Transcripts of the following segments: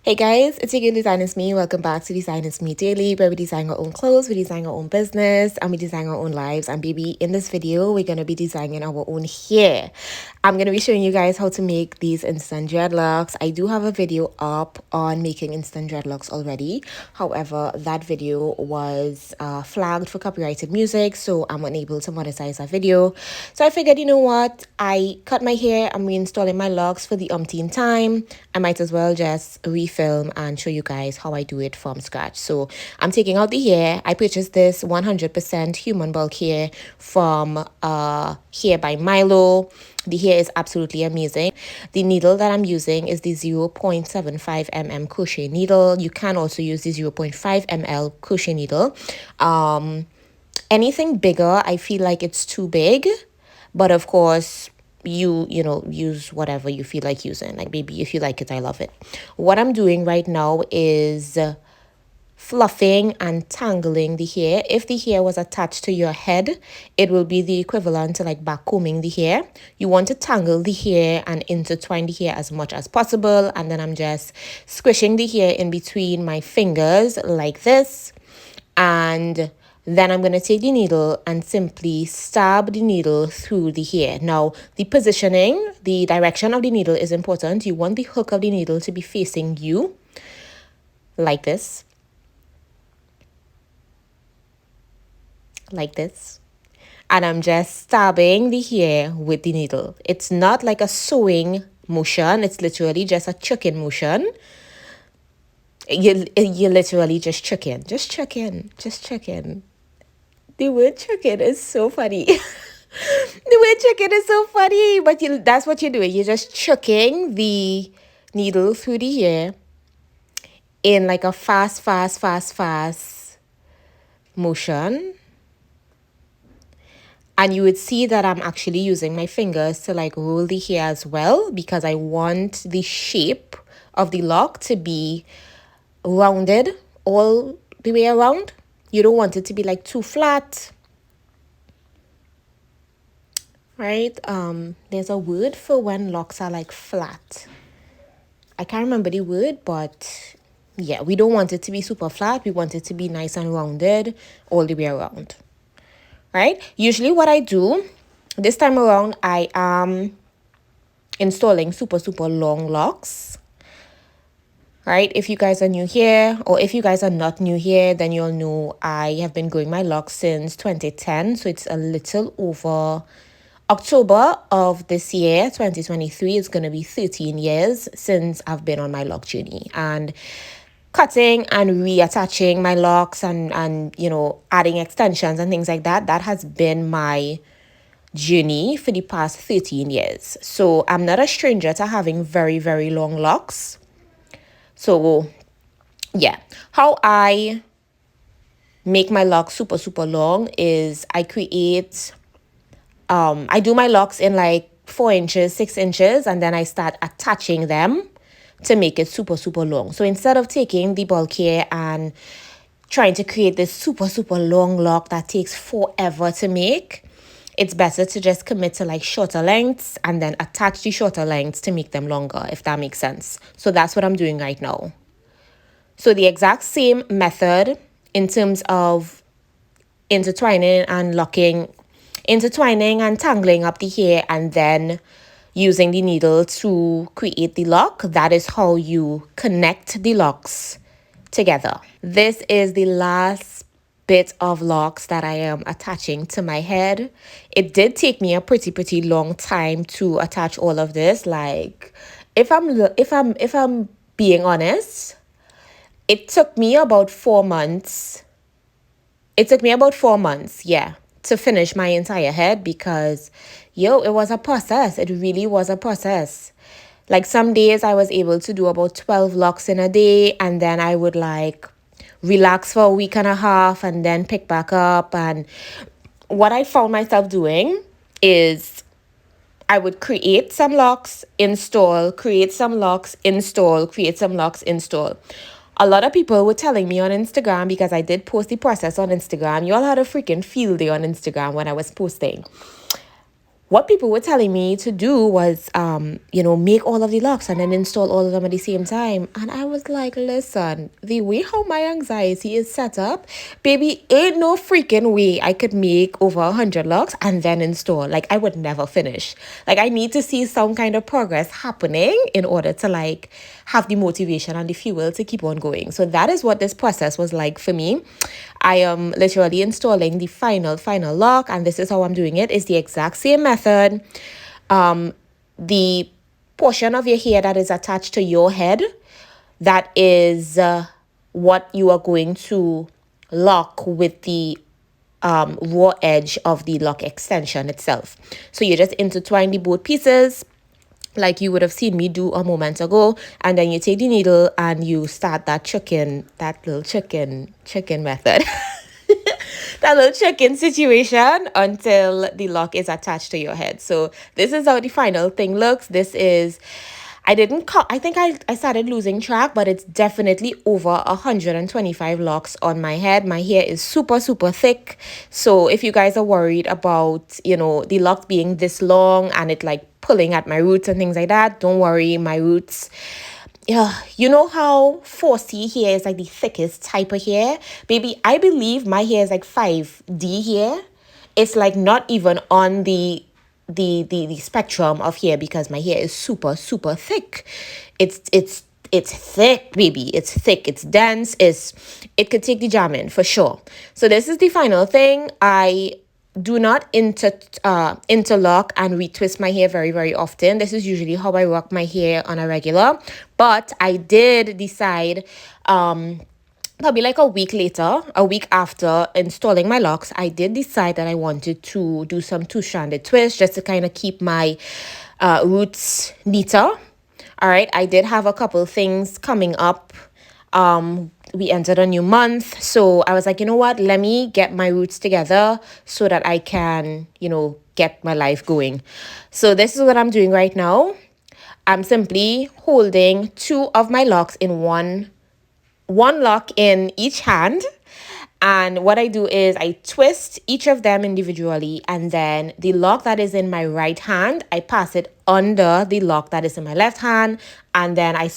Hey guys, it's your girl Design Is Me. Welcome back to Design Is Me Daily, where we design our own clothes, we design our own business, and we design our own lives. And baby, in this video, we're going to be designing our own hair. I'm going to be showing you guys how to make these instant dreadlocks. I do have a video up on making instant dreadlocks already. However, that video was flagged for copyrighted music, so I'm unable to monetize that video. So I figured, you know what? I cut my hair, I'm reinstalling my locks for the umpteenth time. I might as well just refilm and show you guys how I do it from scratch. So I'm taking out the hair. I purchased this 100% human bulk hair from Hair by Milo. The hair is absolutely amazing. The needle that I'm using is the 0.75 mm crochet needle. You can also use the 0.5 ml crochet needle. Anything bigger, I feel like it's too big. But of course, you know, use whatever you feel like using. Like, baby, if you like it, I love it. What I'm doing right now is fluffing and tangling the hair. If the hair was attached to your head, it will be the equivalent to like backcombing the hair. You want to tangle the hair and intertwine the hair as much as possible. And then I'm just squishing the hair in between my fingers like this. And then I'm going to take the needle and simply stab the needle through the hair. Now, the positioning, the direction of the needle is important. You want the hook of the needle to be facing you like this. Like this. And I'm just stabbing the hair with the needle. It's not like a sewing motion. It's literally just a chucking motion. You literally just chuck in. Just chuck in. Just chuck in. The word chucking is so funny. The word chucking is so funny. But that's what you're doing. You're just chucking the needle through the hair in like a fast motion. And you would see that I'm actually using my fingers to like roll the hair as well, because I want the shape of the lock to be rounded all the way around. You don't want it to be like too flat, right? There's a word for when locks are like flat. I can't remember the word, but yeah, we don't want it to be super flat. We want it to be nice and rounded all the way around, right? Usually what I do this time around, I am installing super long locks. Right, if you guys are new here, or if you guys are not new here, then you'll know I have been growing my locks since 2010. So it's a little over October of this year, 2023, is going to be 13 years since I've been on my lock journey. And cutting and reattaching my locks and you know, adding extensions and things like that, that has been my journey for the past 13 years. So I'm not a stranger to having very long locks. So yeah, how I make my locks super long is I create, I do my locks in like 4 inches, 6 inches, and then I start attaching them to make it super long. So instead of taking the bulk hair and trying to create this super long lock that takes forever to make, it's better to just commit to like shorter lengths and then attach the shorter lengths to make them longer, if that makes sense. So that's what I'm doing right now. So the exact same method in terms of intertwining and tangling up the hair and then using the needle to create the lock. That is how you connect the locks together. This is the last bit of locks that I am attaching to my head. It did take me a pretty long time to attach all of this. Like, if I'm being honest, it took me about 4 months. Yeah, to finish my entire head, because it was a process. It really was a process. Like, some days I was able to do about 12 locks in a day, and then I would like relax for a week and a half and then pick back up. And what I found myself doing is I would create some locks, install, create some locks, install, create some locks, install. A lot of people were telling me on Instagram, because I did post the process on Instagram. You all had a freaking field day on Instagram when I was posting. what people were telling me to do was, make all of the locks and then install all of them at the same time. And I was like, listen, the way how my anxiety is set up, baby, ain't no freaking way I could make over 100 locks and then install. Like, I would never finish. Like, I need to see some kind of progress happening in order to, like, have the motivation and the fuel to keep on going. So that is what this process was like for me. I am literally installing the final lock, and this is how I'm doing it. It's the exact same method. The portion of your hair that is attached to your head, that is what you are going to lock with the raw edge of the lock extension itself. So you just intertwine the both pieces like you would have seen me do a moment ago, and then you take the needle and you start that little chicken method. That little chicken situation until the lock is attached to your head. So this is how the final thing looks. This is, I think I started losing track, but it's definitely over 125 locks on my head. My hair is super, super thick. So if you guys are worried about, the lock being this long and it like pulling at my roots and things like that, don't worry. My roots, yeah, you know how 4C hair is like the thickest type of hair? Baby, I believe my hair is like 5D hair. It's like not even on the spectrum of hair because my hair is super, super thick. It's thick, baby. It's thick, it's dense, it could take the jam in for sure. So this is the final thing. I do not interlock and retwist my hair very, very often. This is usually how I rock my hair on a regular. But I did decide, probably like a week after installing my locks, I did decide that I wanted to do some two-stranded twists just to kind of keep my roots neater. All right, I did have a couple things coming up. We entered a new month, so I was like, you know what, let me get my roots together so that I can, get my life going. So this is what I'm doing right now. I'm simply holding two of my locks in one lock in each hand. And what I do is I twist each of them individually, and then the lock that is in my right hand, I pass it under the lock that is in my left hand, and then I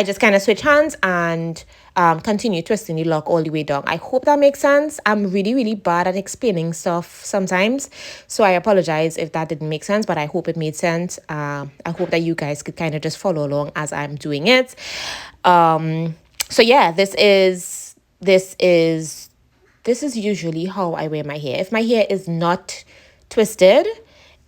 just kind of switch hands and continue twisting the lock all the way down. I hope that makes sense. I'm really, really bad at explaining stuff sometimes, so I apologize if that didn't make sense, but I hope it made sense. I hope that you guys could kind of just follow along as I'm doing it. So yeah, this is usually how I wear my hair. If my hair is not twisted,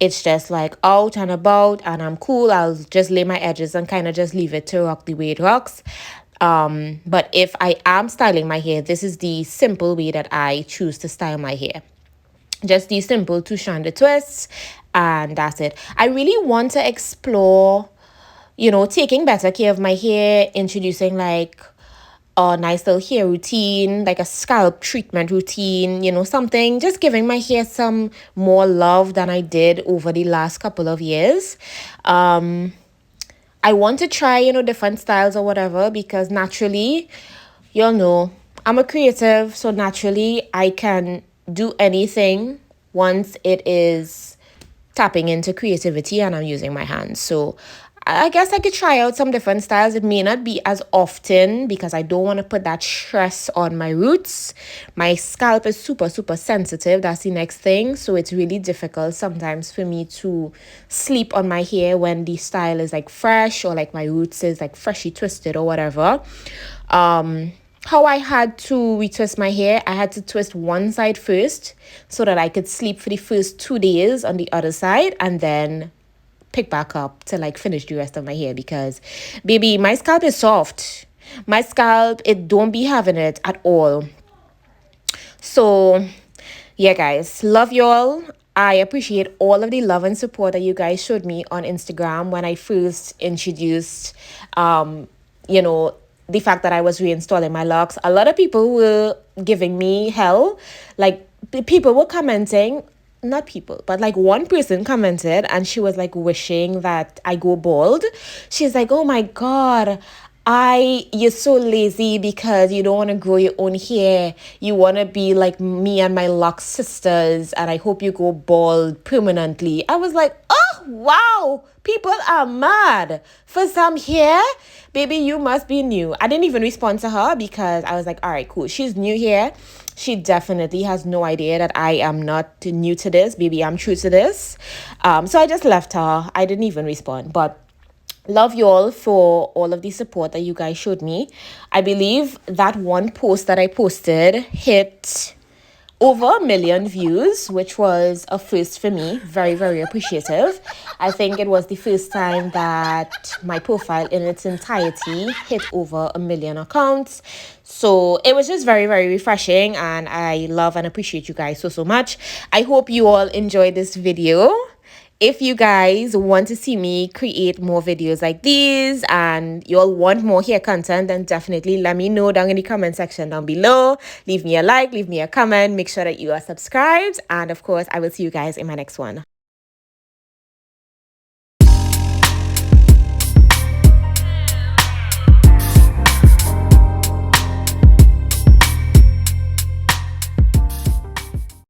it's just like out and about and I'm cool, I'll just lay my edges and kind of just leave it to rock the way it rocks. But if I am styling my hair, this is the simple way that I choose to style my hair. Just these simple two-stranded twists, and that's it. I really want to explore, taking better care of my hair, introducing like a nice little hair routine, like a scalp treatment routine, something, just giving my hair some more love than I did over the last couple of years. I want to try, different styles or whatever, because naturally, I'm a creative, so naturally I can do anything once it is tapping into creativity and I'm using my hands. So I guess I could try out some different styles. It may not be as often because I don't want to put that stress on my roots. My scalp is super, super sensitive. That's the next thing. So it's really difficult sometimes for me to sleep on my hair when the style is like fresh or like my roots is like freshly twisted or whatever. How I had to retwist my hair, I had to twist one side first so that I could sleep for the first 2 days on the other side and then pick back up to like finish the rest of my hair, because baby, my scalp is soft. My scalp, it don't be having it at all. So yeah, guys, love y'all. I appreciate all of the love and support that you guys showed me on Instagram when I first introduced the fact that I was reinstalling my locks. A lot of people were giving me hell. Like, people were commenting, not people, but like one person commented and she was like wishing that I go bald. She's like, oh my God, You're so lazy because you don't want to grow your own hair. You want to be like me and my lock sisters, and I hope you go bald permanently. I was like, oh, wow, people are mad for some hair. Baby, you must be new. I didn't even respond to her because I was like, all right, cool. She's new here. She definitely has no idea that I am not new to this. Baby, I'm true to this. So I just left her. I didn't even respond. But love you all for all of the support that you guys showed me. I believe that one post that I posted hit over 1 million views, which was a first for me. Very, very appreciative. I think it was the first time that my profile in its entirety hit over 1 million accounts. So it was just very, very refreshing, and I love and appreciate you guys so much. I hope you all enjoyed this video. If you guys want to see me create more videos like these and you all want more hair content, then definitely let me know down in the comment section down below. Leave me a like, leave me a comment, make sure that you are subscribed, and of course I will see you guys in my next one.